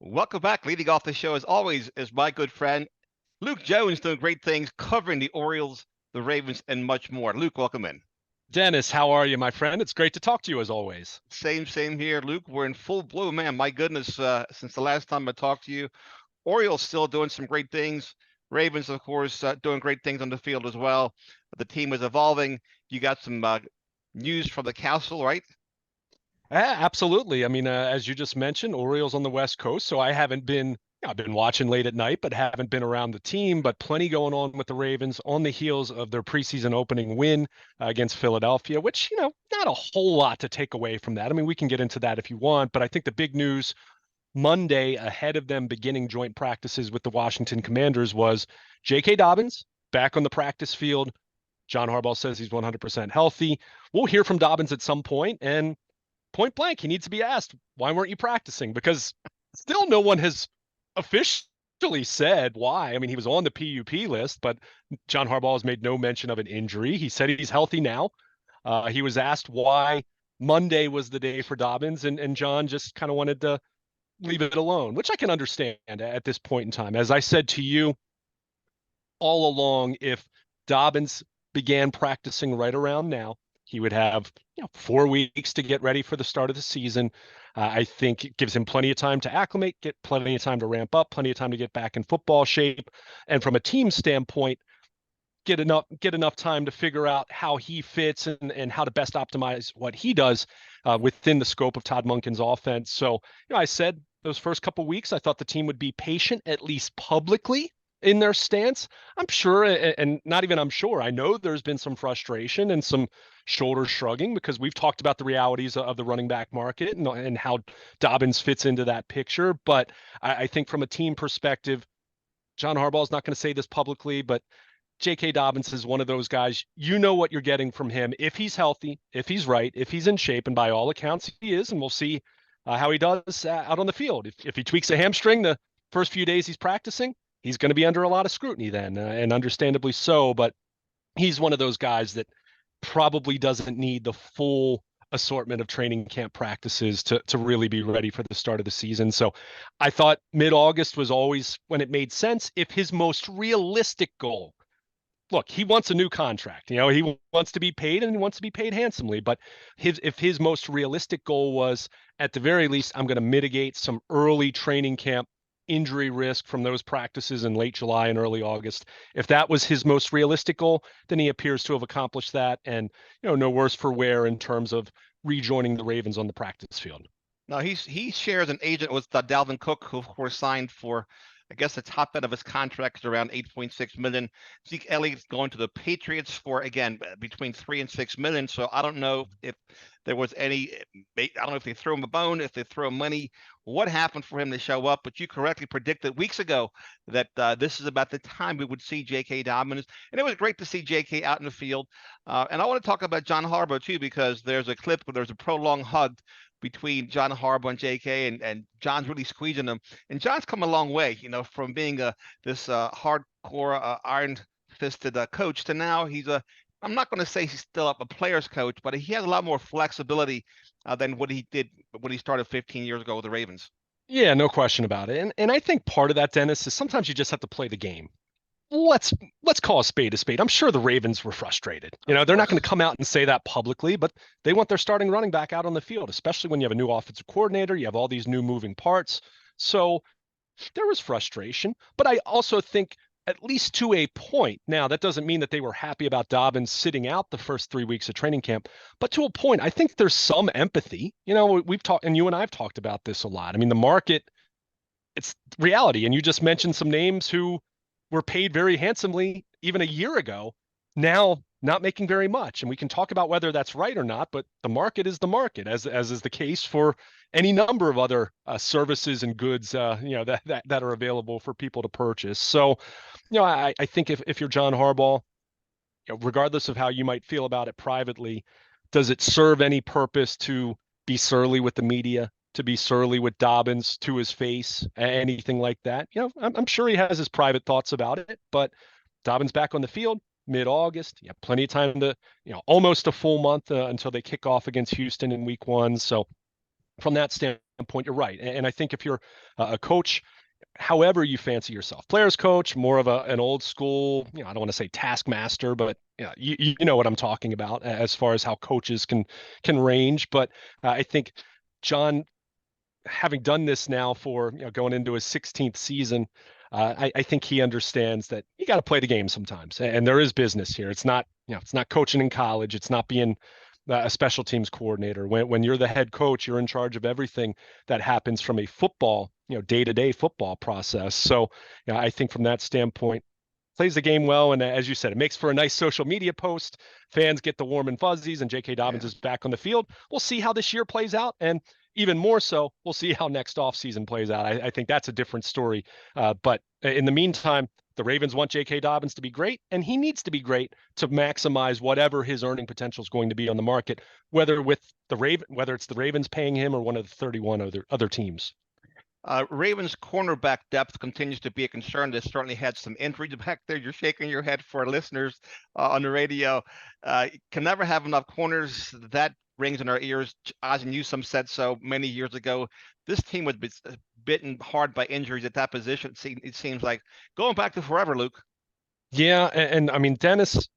Welcome back. Leading off the show, as always, is my good friend Luke Jones, doing great things, covering the Orioles, the Ravens, and much more. Luke, welcome in. Dennis, how are you, my friend? It's great to talk to you as always. Same here, Luke. We're in full bloom, man. My goodness, since the last time I talked to you, Orioles still doing some great things. Ravens, of course, doing great things on the field as well. The team is evolving. You got some news from the council, right? Absolutely. I mean, as you just mentioned, Orioles on the West Coast. So I haven't been, I've been watching late at night, but haven't been around the team. But plenty going on with the Ravens on the heels of their preseason opening win against Philadelphia, which, not a whole lot to take away from that. I mean, we can get into that if you want, but I think the big news Monday ahead of them beginning joint practices with the Washington Commanders was J.K. Dobbins back on the practice field. John Harbaugh says he's 100% healthy. We'll hear from Dobbins at some point, and point blank, he needs to be asked, why weren't you practicing? Because still no one has officially said why. I mean, he was on the PUP list, but John Harbaugh has made no mention of an injury. He said he's healthy now. He was asked why Monday was the day for Dobbins, and John just kind of wanted to leave it alone, which I can understand at this point in time. As I said to you all along, if Dobbins began practicing right around now, he would have 4 weeks to get ready for the start of the season. I think it gives him plenty of time to acclimate, get plenty of time to ramp up, plenty of time to get back in football shape, and from a team standpoint, get enough time to figure out how he fits and how to best optimize what he does within the scope of Todd Monken's offense. So, I said those first couple of weeks, I thought the team would be patient, at least publicly, in their stance. I'm sure, and not even I'm sure, I know there's been some frustration and some shoulder shrugging because we've talked about the realities of the running back market and how Dobbins fits into that picture. But I think from a team perspective, John Harbaugh is not going to say this publicly, but J.K. Dobbins is one of those guys. You know what you're getting from him if he's healthy, if he's right, if he's in shape, and by all accounts he is. And we'll see how he does out on the field. If he tweaks a hamstring the first few days he's practicing, he's going to be under a lot of scrutiny then, and understandably so. But he's one of those guys that probably doesn't need the full assortment of training camp practices to really be ready for the start of the season. So I thought mid-August was always when it made sense. If his most realistic goal, look, he wants a new contract. He wants to be paid and he wants to be paid handsomely. But if his most realistic goal was, at the very least, I'm going to mitigate some early training camp injury risk from those practices in late July and early August. If that was his most realistic goal, then he appears to have accomplished that. And, no worse for wear in terms of rejoining the Ravens on the practice field. Now he shares an agent with Dalvin Cook, who of course signed for, I guess the top end of his contract is around 8.6 million. Zeke Elliott's going to the Patriots for, again, between 3 and 6 million. So I don't know if there was any. I don't know if they threw him a bone, if they threw him money, what happened for him to show up. But you correctly predicted weeks ago that this is about the time we would see J.K. Dobbins, and it was great to see J.K. out in the field. And I want to talk about John Harbaugh too, because there's a clip where there's a prolonged hug between John Harbaugh and J.K. and John's really squeezing him. And John's come a long way, from being this hardcore iron-fisted coach to now he's a. I'm not going to say he's still a player's coach, but he has a lot more flexibility than what he did when he started 15 years ago with the Ravens. Yeah, no question about it. And I think part of that, Dennis, is sometimes you just have to play the game. Let's call a spade a spade. I'm sure the Ravens were frustrated. Of They're not going course. to come out and say that publicly, but they want their starting running back out on the field, especially when you have a new offensive coordinator, you have all these new moving parts. So there was frustration, but I also think at least to a point. Now, that doesn't mean that they were happy about Dobbins sitting out the first 3 weeks of training camp, but to a point, I think there's some empathy. We've talked, and you and I've talked about this a lot. I mean, the market, it's reality. And you just mentioned some names who were paid very handsomely even a year ago, now not making very much. And we can talk about whether that's right or not, but the market is the market, as is the case for any number of other services and goods, that are available for people to purchase. So, I think if you're John Harbaugh, regardless of how you might feel about it privately, does it serve any purpose to be surly with the media, to be surly with Dobbins to his face, anything like that? I'm sure he has his private thoughts about it, but Dobbins back on the field mid-August. You have plenty of time to, almost a full month until they kick off against Houston in week 1. So from that standpoint, standpoint, you're right. And I think if you're a coach, however you fancy yourself, players coach, more of an old school, I don't want to say taskmaster, but you know what I'm talking about as far as how coaches can range. But I think John, having done this now for going into his 16th season, I think he understands that you got to play the game sometimes, and there is business here. It's not it's not coaching in college. It's not being a special teams coordinator. When you're the head coach, you're in charge of everything that happens from a football day-to-day football process. So I think from that standpoint, plays the game well, and as you said, it makes for a nice social media post. Fans get the warm and fuzzies, and J.K. Dobbins is back on the field. We'll see how this year plays out, and even more so, we'll see how next offseason plays out. I think that's a different story. But in the meantime, the Ravens want J.K. Dobbins to be great, and he needs to be great to maximize whatever his earning potential is going to be on the market, whether it's the Ravens paying him or one of the 31 other teams. Ravens cornerback depth continues to be a concern. They certainly had some injuries back there. You're shaking your head for listeners on the radio. Can never have enough corners. That rings in our ears. Ozzie Newsome said so many years ago. This team was bitten hard by injuries at that position. It seems like going back to forever, Luke. Yeah, and I mean, Dennis,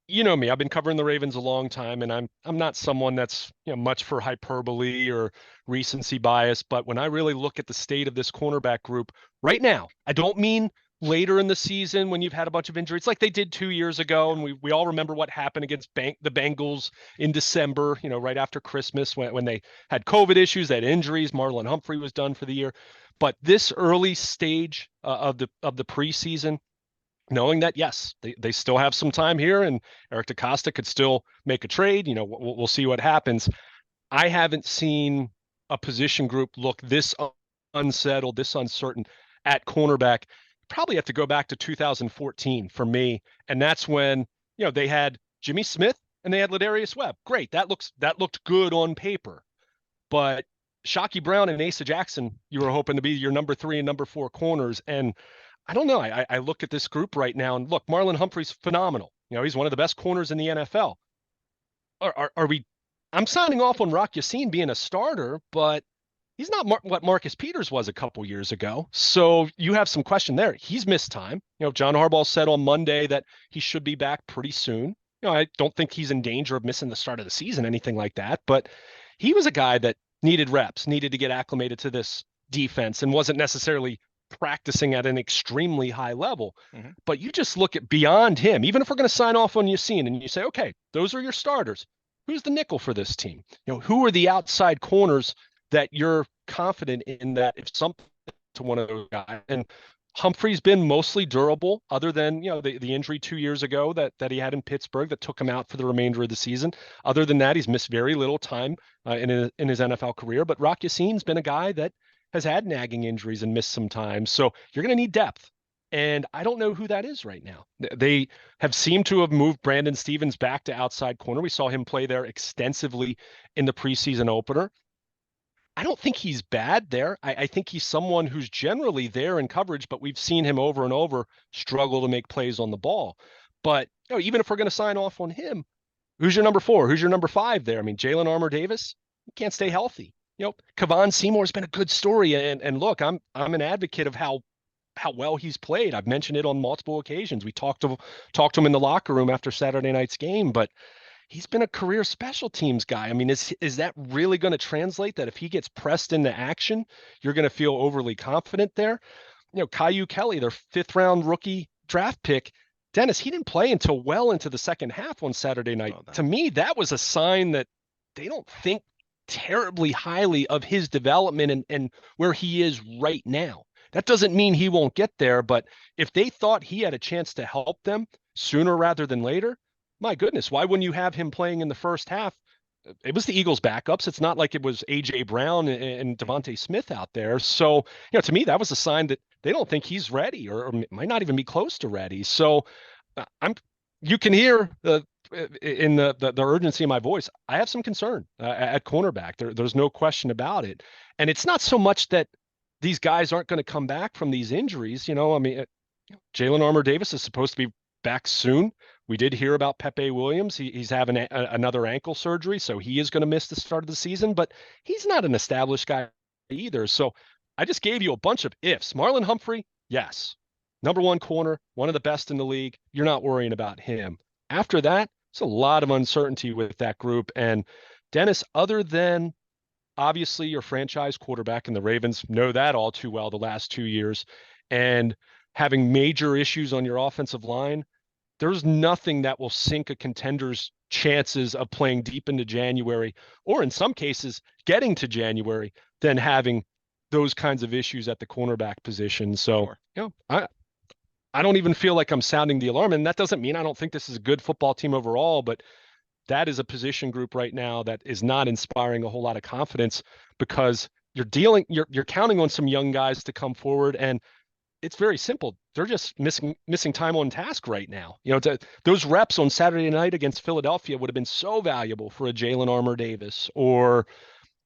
you know me, I've been covering the Ravens a long time, and I'm not someone that's much for hyperbole or recency bias, but when I really look at the state of this cornerback group right now, I don't mean later in the season when you've had a bunch of injuries like they did 2 years ago, and we all remember what happened against the Bengals in December, right after Christmas when they had COVID issues, they had injuries. Marlon Humphrey was done for the year, but this early stage of the preseason, knowing that, yes, they still have some time here and Eric DeCosta could still make a trade. We'll see what happens. I haven't seen a position group look this unsettled, this uncertain at cornerback. Probably have to go back to 2014 for me. And that's when, they had Jimmy Smith and they had Ladarius Webb. Great. That looked good on paper. But Shockey Brown and Asa Jackson, you were hoping to be your number 3 and number 4 corners. And I don't know. I look at this group right now and look, Marlon Humphrey's phenomenal. He's one of the best corners in the NFL. Are we? I'm signing off on Rock Yassin being a starter, but he's not what Marcus Peters was a couple years ago. So you have some question there. He's missed time. John Harbaugh said on Monday that he should be back pretty soon. I don't think he's in danger of missing the start of the season, anything like that. But he was a guy that needed reps, needed to get acclimated to this defense, and wasn't necessarily practicing at an extremely high level. Mm-hmm. But you just look at beyond him, even if we're going to sign off on Yassin and you say, okay, those are your starters. Who's the nickel for this team? Who are the outside corners that you're confident in that if something to one of those guys? And Humphrey's been mostly durable, other than the injury 2 years ago that he had in Pittsburgh that took him out for the remainder of the season. Other than that, he's missed very little time in his NFL career. But Rock Yassin's been a guy that has had nagging injuries and missed some time. So you're going to need depth. And I don't know who that is right now. They have seemed to have moved Brandon Stevens back to outside corner. We saw him play there extensively in the preseason opener. I don't think he's bad there. I think he's someone who's generally there in coverage, but we've seen him over and over struggle to make plays on the ball. But even if we're going to sign off on him, who's your number 4? Who's your number 5 there? I mean, Jalen Armour-Davis, he can't stay healthy. Kavon Seymour's been a good story, and look, I'm an advocate of how well he's played. I've mentioned it on multiple occasions. We talked to him in the locker room after Saturday night's game, but he's been a career special teams guy. I mean, is that really going to translate that if he gets pressed into action, you're going to feel overly confident there? Caillou Kelly, their 5th round rookie draft pick, Dennis, he didn't play until well into the second half on Saturday night. To me, that was a sign that they don't think terribly highly of his development and where he is right now. That doesn't mean he won't get there, but if they thought he had a chance to help them sooner rather than later, my goodness, why wouldn't you have him playing in the first half? It was the Eagles' backups. It's not like it was A.J. Brown and Devontae Smith out there. So, to me, that was a sign that they don't think he's ready or might not even be close to ready. So you can hear in the urgency in my voice, I have some concern at cornerback. There's no question about it. And it's not so much that these guys aren't going to come back from these injuries. I mean, Jalen Armour-Davis is supposed to be back soon. We did hear about Pepe Williams. He's having another ankle surgery, so he is going to miss the start of the season, but he's not an established guy either. So I just gave you a bunch of ifs. Marlon Humphrey, yes. Number one corner, one of the best in the league. You're not worrying about him. After that, it's a lot of uncertainty with that group. And Dennis, other than obviously your franchise quarterback, and the Ravens know that all too well the last 2 years, and having major issues on your offensive line, there's nothing that will sink a contender's chances of playing deep into January, or in some cases getting to January, than having those kinds of issues at the cornerback position. So, Sure. I don't even feel like I'm sounding the alarm, and that doesn't mean I don't think this is a good football team overall, but that is a position group right now that is not inspiring a whole lot of confidence, because you're counting on some young guys to come forward, and it's very simple. They're just missing time on task right now. Those reps on Saturday night against Philadelphia would have been so valuable for a Jalen Armour Davis or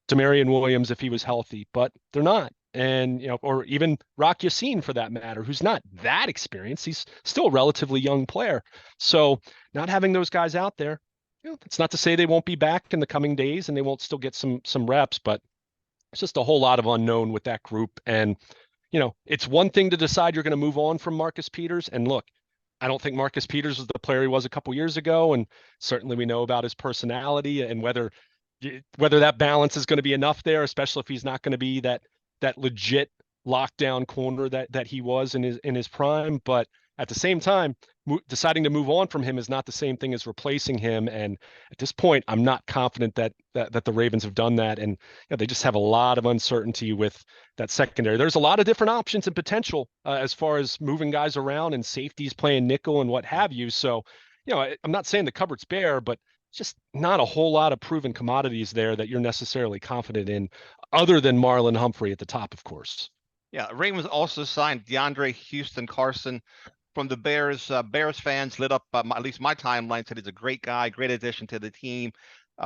Demarion Williams if he was healthy, but they're not. And, or even Rock Yassin for that matter, who's not that experienced. He's still a relatively young player. So not having those guys out there, it's not to say they won't be back in the coming days and they won't still get some reps, but it's just a whole lot of unknown with that group. And, it's one thing to decide you're going to move on from Marcus Peters. And look, I don't think Marcus Peters was the player he was a couple years ago. And certainly we know about his personality and whether that balance is going to be enough there, especially if he's not going to be that legit lockdown corner that he was in his prime. But at the same time, deciding to move on from him is not the same thing as replacing him. And at this point, I'm not confident that the Ravens have done that. And they just have a lot of uncertainty with that secondary. There's a lot of different options and potential as far as moving guys around and safeties playing nickel and what have you. So, I'm not saying the cupboard's bare, but just not a whole lot of proven commodities there that you're necessarily confident in, other than Marlon Humphrey at the top, of course. Yeah, Ravens also signed DeAndre Houston Carson from the Bears. Bears fans lit up, at least my timeline, said he's a great guy, great addition to the team,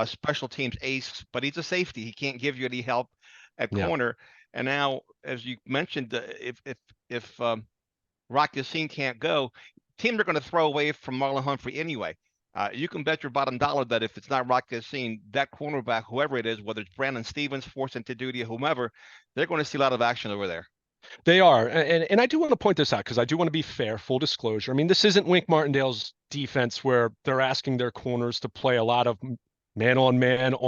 special teams ace, but he's a safety. He can't give you any help at corner. And now, as you mentioned, if Rock Yassin can't go, teams are going to throw away from Marlon Humphrey anyway. You can bet your bottom dollar that if it's not Rock Yassin, that cornerback, whoever it is, whether it's Brandon Stevens, forced into duty, or whomever, they're going to see a lot of action over there. They are. And I do want to point this out because I do want to be fair, full disclosure. I mean, this isn't Wink Martindale's defense where they're asking their corners to play a lot of man on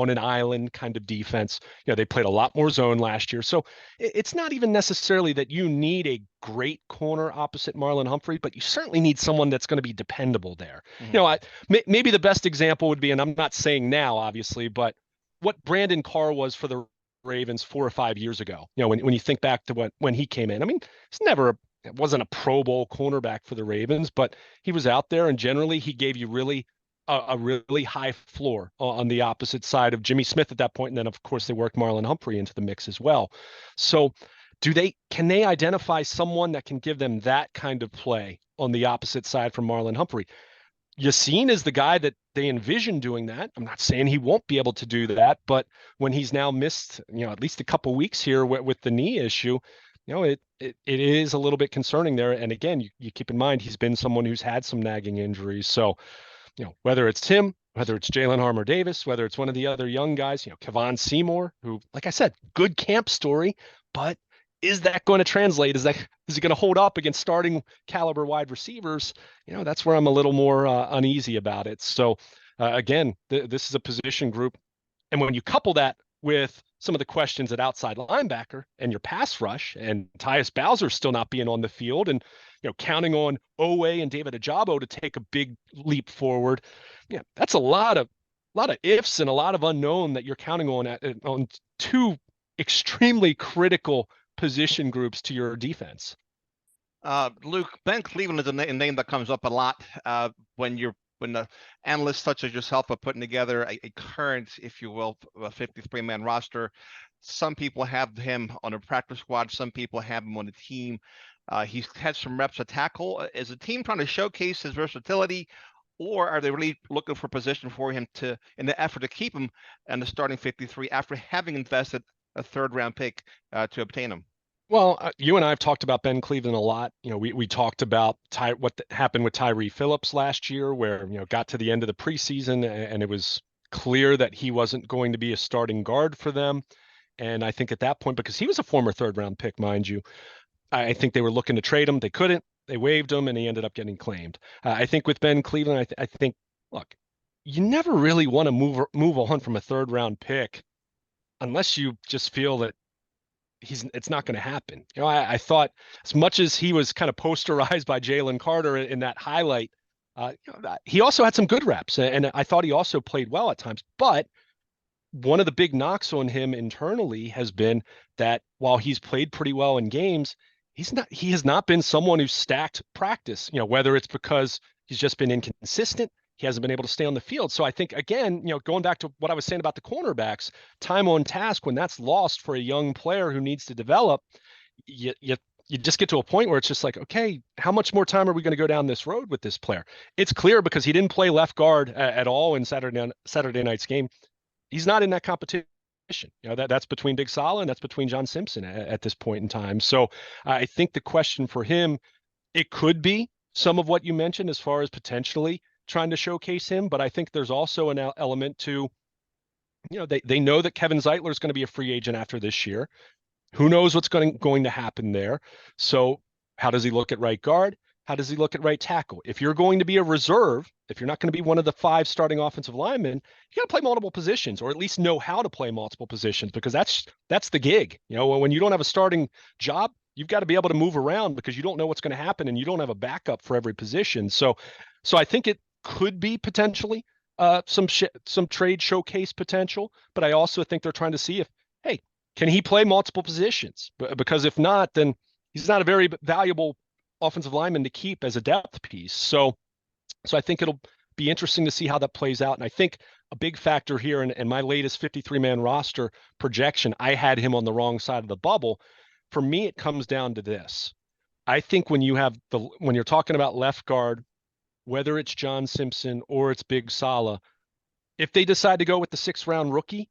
an island kind of defense. They played a lot more zone last year. So it's not even necessarily that you need a great corner opposite Marlon Humphrey, but you certainly need someone that's going to be dependable there. Mm-hmm. Maybe the best example would be, and I'm not saying now, obviously, but what Brandon Carr was for the Ravens 4 or 5 years ago. When you think back to when he came in, I mean, it wasn't a Pro Bowl cornerback for the Ravens, but he was out there, and generally he gave you a really high floor on the opposite side of Jimmy Smith at that point. And then of course they worked Marlon Humphrey into the mix as well. So can they identify someone that can give them that kind of play on the opposite side from Marlon Humphrey? Yassin is the guy that they envision doing that. I'm not saying he won't be able to do that, but when he's now missed, at least a couple weeks here with the knee issue, it is a little bit concerning there. And again, you keep in mind, he's been someone who's had some nagging injuries. So, whether it's him, whether it's Jalen Armour Davis, whether it's one of the other young guys, Kevon Seymour, who, like I said, good camp story, but is that going to translate? Is he going to hold up against starting caliber wide receivers? That's where I'm a little more uneasy about it. So again, this is a position group. And when you couple that with some of the questions at outside linebacker and your pass rush, and Tyus Bowser still not being on the field, and counting on Owe and David Ajabo to take a big leap forward, that's a lot of ifs and a lot of unknown that you're counting on two extremely critical position groups to your defense. Luke, Ben Cleveland is a name that comes up a lot when the analysts such as yourself are putting together a current, if you will, 53-man roster. Some people have him on a practice squad. Some people have him on the team. He's had some reps at tackle. Is the team trying to showcase his versatility, or are they really looking for position for him in the effort to keep him in the starting 53 after having invested a third-round pick to obtain him? Well, you and I have talked about Ben Cleveland a lot. We talked about happened with Tyree Phillips last year, where got to the end of the preseason and it was clear that he wasn't going to be a starting guard for them. And I think at that point, because he was a former third round pick, mind you, I think they were looking to trade him. They couldn't. They waived him, and he ended up getting claimed. I think with Ben Cleveland, I think, look, you never really want to move on from a third round pick unless you just feel that it's not going to happen. I thought as much as he was kind of posterized by Jalen Carter in that highlight, he also had some good reps, and I thought he also played well at times. But one of the big knocks on him internally has been that while he's played pretty well in games, he has not been someone who's stacked practice, whether it's because he's just been inconsistent, he hasn't been able to stay on the field. So I think again, going back to what I was saying about the cornerbacks, time on task, when that's lost for a young player who needs to develop, you just get to a point where it's just like, okay, how much more time are we going to go down this road with this player? It's clear because he didn't play left guard at all in Saturday night's game. He's not in that competition. That's between Big Sala and that's between John Simpson at this point in time. So I think the question for him, it could be some of what you mentioned as far as potentially trying to showcase him, but I think there's also an element to, they know that Kevin Zeitler is going to be a free agent after this year. Who knows what's going to happen there? So how does he look at right guard? How does he look at right tackle? If you're going to be a reserve, if you're not going to be one of the 5 starting offensive linemen, you got to play multiple positions, or at least know how to play multiple positions, because that's the gig. When you don't have a starting job, you've got to be able to move around because you don't know what's going to happen and you don't have a backup for every position. So I think it could be potentially some trade showcase potential, but I also think they're trying to see if, hey, can he play multiple positions? Because if not, then he's not a very valuable offensive lineman to keep as a depth piece. So I think it'll be interesting to see how that plays out. And I think a big factor here in my latest 53-man roster projection, I had him on the wrong side of the bubble. For me, it comes down to this. I think when you're talking about left guard, whether it's John Simpson or it's Big Sala, if they decide to go with the 6th round rookie,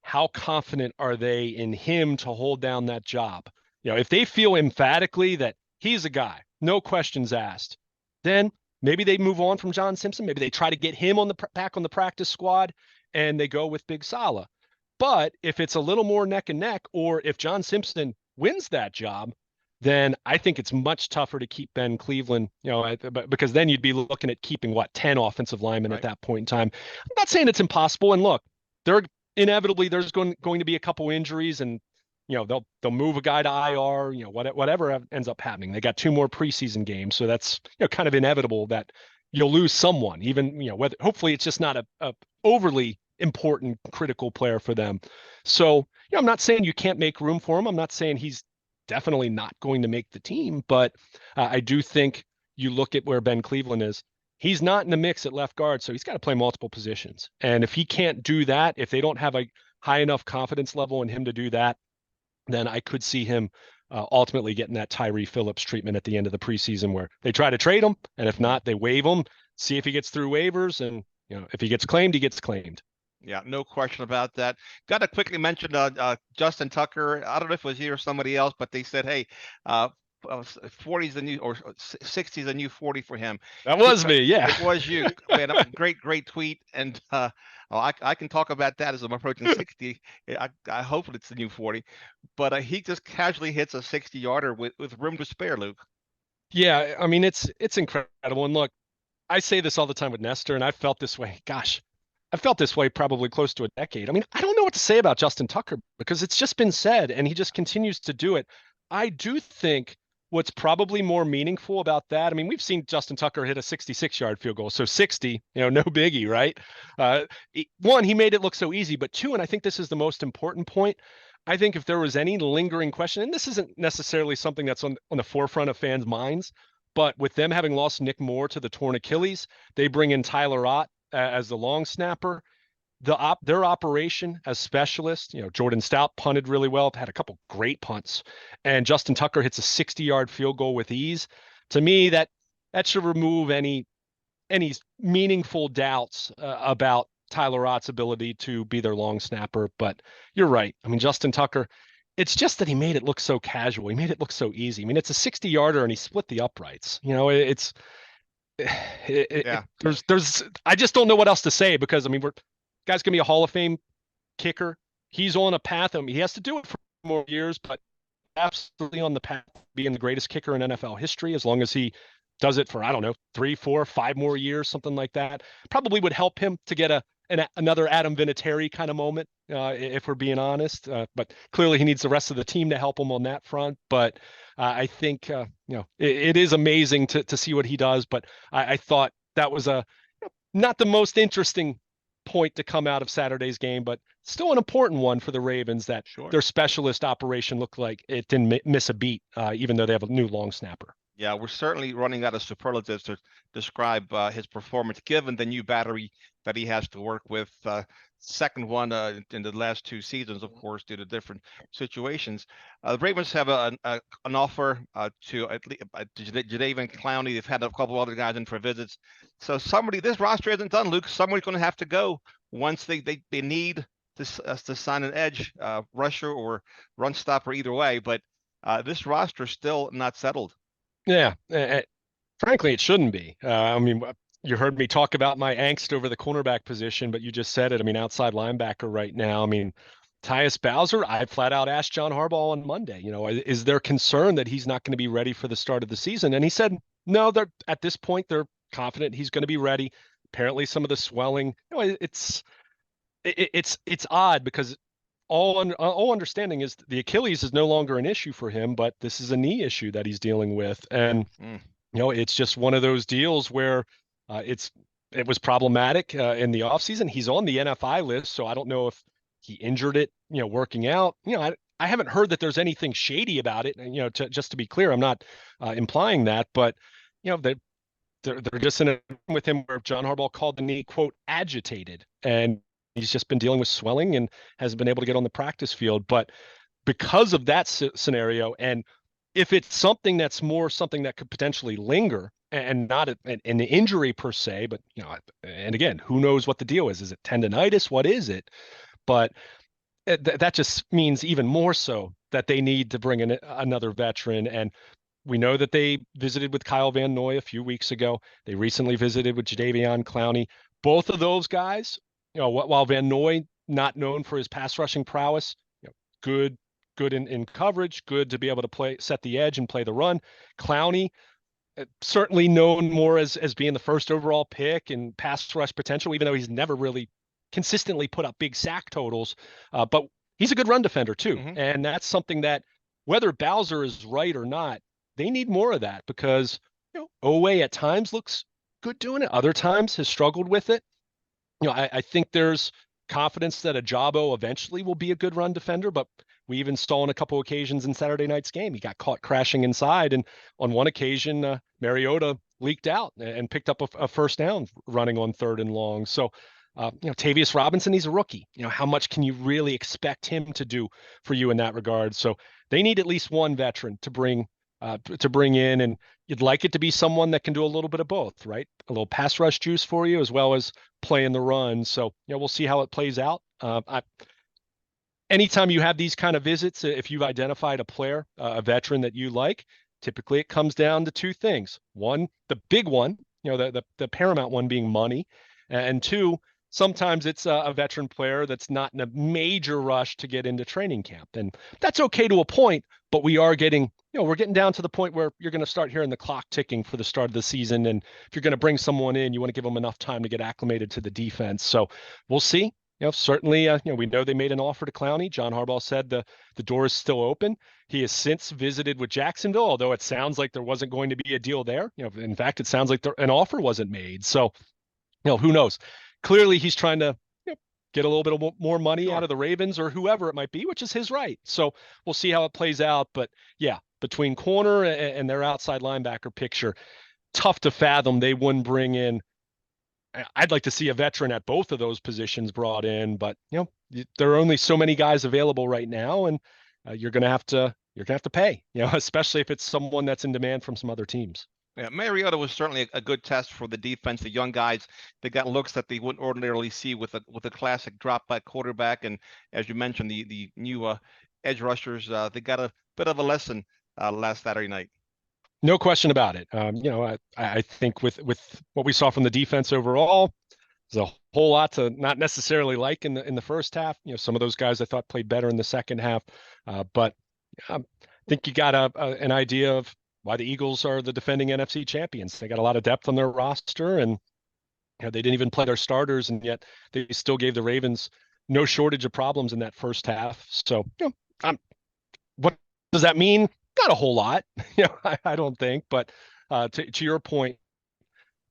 how confident are they in him to hold down that job? If they feel emphatically that he's a guy, no questions asked, then maybe they move on from John Simpson. Maybe they try to get him back on the practice squad and they go with Big Sala. But if it's a little more neck and neck, or if John Simpson wins that job, then I think it's much tougher to keep Ben Cleveland, because then you'd be looking at keeping 10 offensive linemen Right. at that point in time. I'm not saying it's impossible. And look, inevitably there's going to be a couple injuries, and they'll move a guy to IR, whatever ends up happening. They got 2 more preseason games, so that's kind of inevitable that you'll lose someone, even whether hopefully it's just not a overly important critical player for them. So I'm not saying you can't make room for him. I'm not saying he's definitely not going to make the team, but I do think you look at where Ben Cleveland is. He's not in the mix at left guard, so he's got to play multiple positions. And if he can't do that, if they don't have a high enough confidence level in him to do that, then I could see him ultimately getting that Tyree Phillips treatment at the end of the preseason, where they try to trade him, and if not, they waive him, see if he gets through waivers, and if he gets claimed, he gets claimed. Yeah, no question about that. Got to quickly mention Justin Tucker. I don't know if it was you or somebody else, but they said, hey, 40 is the new, or 60 is the new 40 for him. That was me, yeah. It was you. Man, great tweet. And I can talk about that as I'm approaching 60. I hope it's the new 40. But he just casually hits a 60-yarder with room to spare, Luke. Yeah, I mean, it's incredible. And look, I say this all the time with Nestor, and I've felt this way. Gosh, I felt this way probably close to a decade. I mean, I don't know what to say about Justin Tucker because it's just been said, and he just continues to do it. I do think what's probably more meaningful about that, I mean, we've seen Justin Tucker hit a 66-yard field goal, so 60, no biggie, right? One, he made it look so easy, but two, and I think this is the most important point, I think if there was any lingering question, and this isn't necessarily something that's on the forefront of fans' minds, but with them having lost Nick Moore to the torn Achilles, they bring in Tyler Ott as the long snapper. Their operation as specialists, Jordan Stout punted really well, had a couple great punts, and Justin Tucker hits a 60-yard field goal with ease. To me, that should remove any meaningful doubts about Tyler Ott's ability to be their long snapper. But you're right. I mean, Justin Tucker, it's just that he made it look so casual. He made it look so easy. I mean, it's a 60-yarder and he split the uprights. It's Yeah. there's I just don't know what else to say because I mean, guy's gonna be a Hall of Fame kicker. He's on a path. I mean, he has to do it for more years, but absolutely on the path to being the greatest kicker in NFL history as long as he does it for, I don't know, 3, 4, 5 more years, something like that. Probably would help him to get another Adam Vinatieri kind of moment, if we're being honest. But clearly he needs the rest of the team to help him on that front. But I think it is amazing to see what he does. But I thought that was not the most interesting point to come out of Saturday's game, but still an important one for the Ravens that Sure. their specialist operation looked like it didn't miss a beat, even though they have a new long snapper. Yeah, we're certainly running out of superlatives to describe his performance, given the new battery that he has to work with. Second one in the last 2 seasons, of course, due to different situations. The Ravens have an offer to Jadeveon Clowney. They've had a couple other guys in for visits. So this roster isn't done, Luke. Somebody's going to have to go once they need to sign an edge rusher or run stopper either way. But this roster is still not settled. Yeah, frankly, it shouldn't be. I mean, you heard me talk about my angst over the cornerback position, but you just said it. I mean, outside linebacker right now. I mean, Tyus Bowser, I flat out asked John Harbaugh on Monday, is there concern that he's not going to be ready for the start of the season? And he said, no, they're at this point, they're confident he's going to be ready. Apparently some of the swelling, it's odd because all understanding is the Achilles is no longer an issue for him, but this is a knee issue that he's dealing with. And, it's just one of those deals where it was problematic in the offseason. He's on the NFI list, so I don't know if he injured it, working out. I haven't heard that there's anything shady about it. And, just to be clear, I'm not implying that, but, they're just in a with him where John Harbaugh called the knee, quote, agitated. And he's just been dealing with swelling and hasn't been able to get on the practice field. But because of that scenario, and if it's something that's more something that could potentially linger and not an injury per se, but and again, who knows what the deal is? Is it tendonitis? What is it? But that just means even more so that they need to bring in another veteran. And we know that they visited with Kyle Van Noy a few weeks ago. They recently visited with Jadeveon Clowney. Both of those guys, while Van Noy not known for his pass rushing prowess, good in coverage, good to be able to set the edge and play the run. Clowney, certainly known more as being the first overall pick and pass rush potential, even though he's never really consistently put up big sack totals. But he's a good run defender too. Mm-hmm. And that's something that whether Bowser is right or not, they need more of that because, Oweh at times looks good doing it. Other times has struggled with it. I think there's confidence that Ajabo eventually will be a good run defender, but we even saw on a couple occasions in Saturday night's game, he got caught crashing inside. And on one occasion, Mariota leaked out and picked up a first down running on 3rd and long. So, Tavius Robinson, he's a rookie. How much can you really expect him to do for you in that regard? So they need at least one veteran to bring in, and you'd like it to be someone that can do a little bit of both, right? A little pass rush juice for you as well as playing the run. So, we'll see how it plays out. Anytime you have these kind of visits, if you've identified a player, a veteran that you like, typically it comes down to 2 things. One, the big one, the paramount one being money. And 2, sometimes it's a veteran player that's not in a major rush to get into training camp. And that's okay to a point, but we're getting down to the point where you're going to start hearing the clock ticking for the start of the season. And if you're going to bring someone in, you want to give them enough time to get acclimated to the defense. So we'll see. Certainly, we know they made an offer to Clowney. John Harbaugh said the door is still open. He has since visited with Jacksonville, although it sounds like there wasn't going to be a deal there. In fact, it sounds like an offer wasn't made. So, who knows? Clearly, he's trying to get a little bit more money out of the Ravens or whoever it might be, which is his right. So we'll see how it plays out. But yeah, between corner and their outside linebacker picture, tough to fathom they wouldn't bring in. I'd like to see a veteran at both of those positions brought in, but there are only so many guys available right now, and you're gonna have to pay, especially if it's someone that's in demand from some other teams. Yeah, Mariota was certainly a good test for the defense. The young guys, they got looks that they wouldn't ordinarily see with a classic drop back quarterback, and as you mentioned, the new edge rushers. They got a bit of a lesson last Saturday night. No question about it. I think with what we saw from the defense overall, there's a whole lot to not necessarily like in the first half. Some of those guys I thought played better in the second half, but I think you got an idea of why the Eagles are the defending NFC champions. They got a lot of depth on their roster, and they didn't even play their starters, and yet they still gave the Ravens no shortage of problems in that first half. So, what does that mean? Not a whole lot, I don't think. But to your point,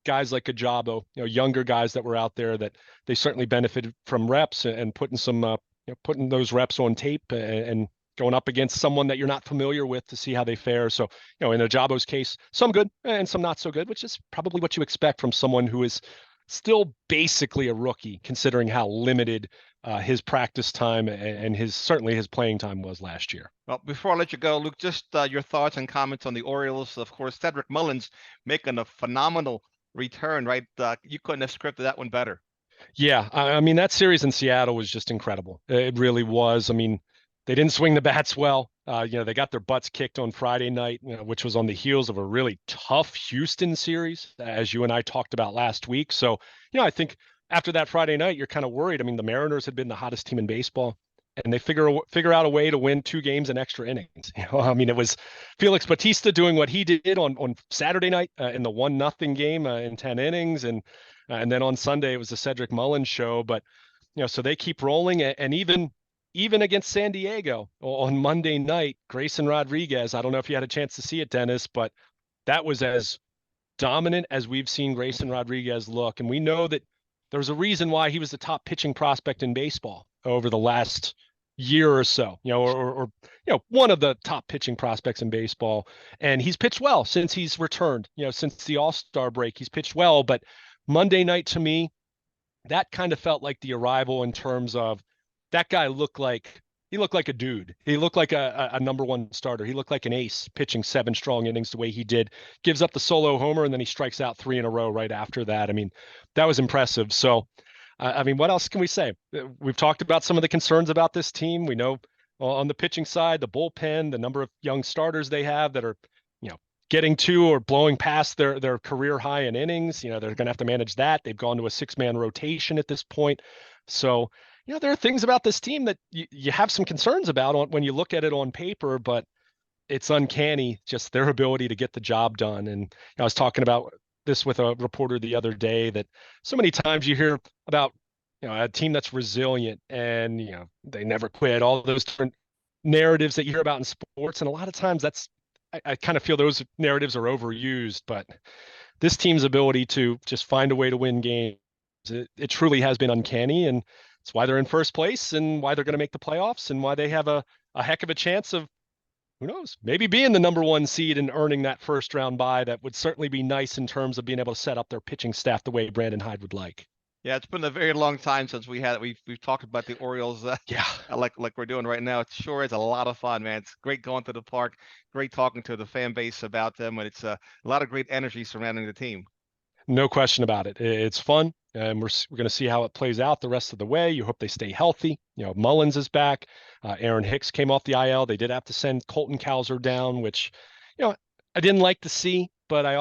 guys like Ajabo, younger guys that were out there, that they certainly benefited from reps and putting putting those reps on tape and going up against someone that you're not familiar with to see how they fare. So, in Ajabo's case, some good and some not so good, which is probably what you expect from someone who is still basically a rookie, considering how limited his practice time and certainly his playing time was last year. Well, before I let you go, Luke, just your thoughts and comments on the Orioles. Of course, Cedric Mullins making a phenomenal return, right? You couldn't have scripted that one better. Yeah, I mean, that series in Seattle was just incredible. It really was. I mean, they didn't swing the bats well. They got their butts kicked on Friday night, which was on the heels of a really tough Houston series, as you and I talked about last week. So, I think after that Friday night, you're kind of worried. I mean, the Mariners had been the hottest team in baseball, and they figure out a way to win 2 games in extra innings. I mean, it was Felix Bautista doing what he did on Saturday night in the 1-0 game in 10 innings, and then on Sunday it was the Cedric Mullins show. But so they keep rolling, and even against San Diego on Monday night, Grayson Rodriguez, I don't know if you had a chance to see it, Dennis, but that was as dominant as we've seen Grayson Rodriguez look. And we know that there's a reason why he was the top pitching prospect in baseball over the last year or so, or one of the top pitching prospects in baseball. And he's pitched well since he's returned, since the All-Star break, he's pitched well. But Monday night, to me, that kind of felt like the arrival in terms of that guy looked like a dude. He looked like a number one starter. He looked like an ace pitching 7 strong innings the way he did. Gives up the solo homer, and then he strikes out 3 in a row right after that. I mean, that was impressive. So, I mean, what else can we say? We've talked about some of the concerns about this team. We know on the pitching side, the bullpen, the number of young starters they have that are, getting to or blowing past their career high in innings. They're going to have to manage that. They've gone to a 6-man rotation at this point. So, there are things about this team that you have some concerns about when you look at it on paper, but it's uncanny just their ability to get the job done. And I was talking about this with a reporter the other day, that so many times you hear about, a team that's resilient and, they never quit, all those different narratives that you hear about in sports. And a lot of times I kind of feel those narratives are overused, but this team's ability to just find a way to win games, it truly has been uncanny. And it's why they're in first place and why they're going to make the playoffs and why they have a heck of a chance of, who knows, maybe being the number 1 seed and earning that first round bye. That would certainly be nice in terms of being able to set up their pitching staff the way Brandon Hyde would like. Yeah, it's been a very long time since we've talked about the Orioles. Yeah, like we're doing right now. It sure is a lot of fun, man. It's great going to the park, great talking to the fan base about them, and it's a lot of great energy surrounding the team. no question about it. It's fun, and we're going to see how it plays out the rest of the way. You hope they stay healthy. Mullins is back. Aaron Hicks came off the IL. They did have to send Colton Cowser down, which, I didn't like to see, but I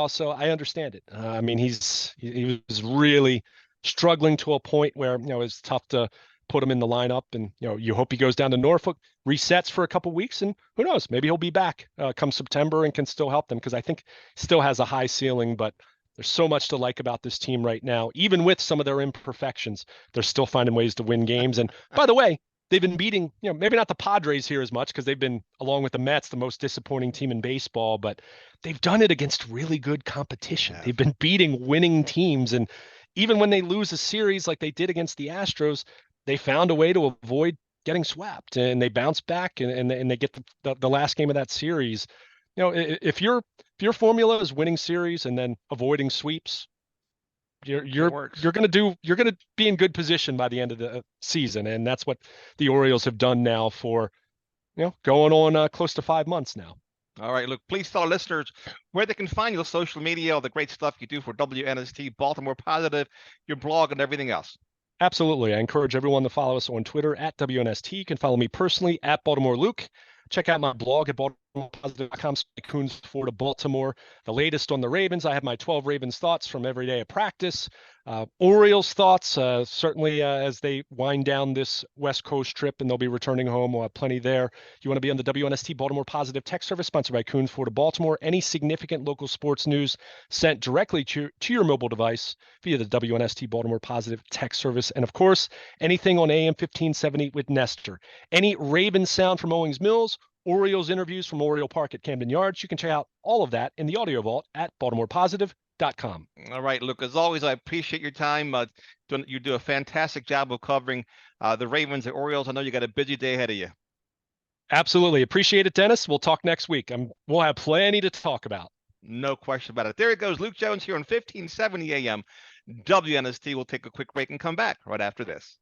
understand it. I mean, he was really struggling to a point where, it's tough to put him in the lineup, and, you hope he goes down to Norfolk, resets for a couple weeks, and who knows, maybe he'll be back come September and can still help them, because I think still has a high ceiling. But there's so much to like about this team right now. Even with some of their imperfections, they're still finding ways to win games. And by the way, they've been beating, maybe not the Padres here as much, because they've been, along with the Mets, the most disappointing team in baseball, but they've done it against really good competition. They've been beating winning teams. And even when they lose a series like they did against the Astros, they found a way to avoid getting swept, and they bounce back and they get the last game of that series. If your formula is winning series and then avoiding sweeps, you're going to be in good position by the end of the season. And that's what the Orioles have done now for, going on close to 5 months now. All right, look, please tell our listeners where they can find your social media, all the great stuff you do for WNST, Baltimore Positive, your blog, and everything else. Absolutely. I encourage everyone to follow us on Twitter at WNST. You can follow me personally at Baltimore Luke. Check out my blog at baltimorepositive.com. Coons for to Baltimore. The latest on the Ravens. I have my 12 Ravens thoughts from every day of practice. Orioles thoughts, certainly as they wind down this West Coast trip and they'll be returning home. We'll have plenty there. If you want to be on the WNST Baltimore Positive Tech Service, sponsored by Coons for to Baltimore. Any significant local sports news sent directly to your mobile device via the WNST Baltimore Positive Tech Service. And of course, anything on AM 1570 with Nestor. Any Ravens sound from Owings Mills, Orioles interviews from Oriole Park at Camden Yards. You can check out all of that in the audio vault at baltimorepositive.com. All right, Luke, as always, I appreciate your time. You do a fantastic job of covering the Ravens and Orioles. I know you got a busy day ahead of you. Absolutely. Appreciate it, Dennis. We'll talk next week. We'll have plenty to talk about. No question about it. There it goes. Luke Jones here on 1570 AM WNST. We'll take a quick break and come back right after this.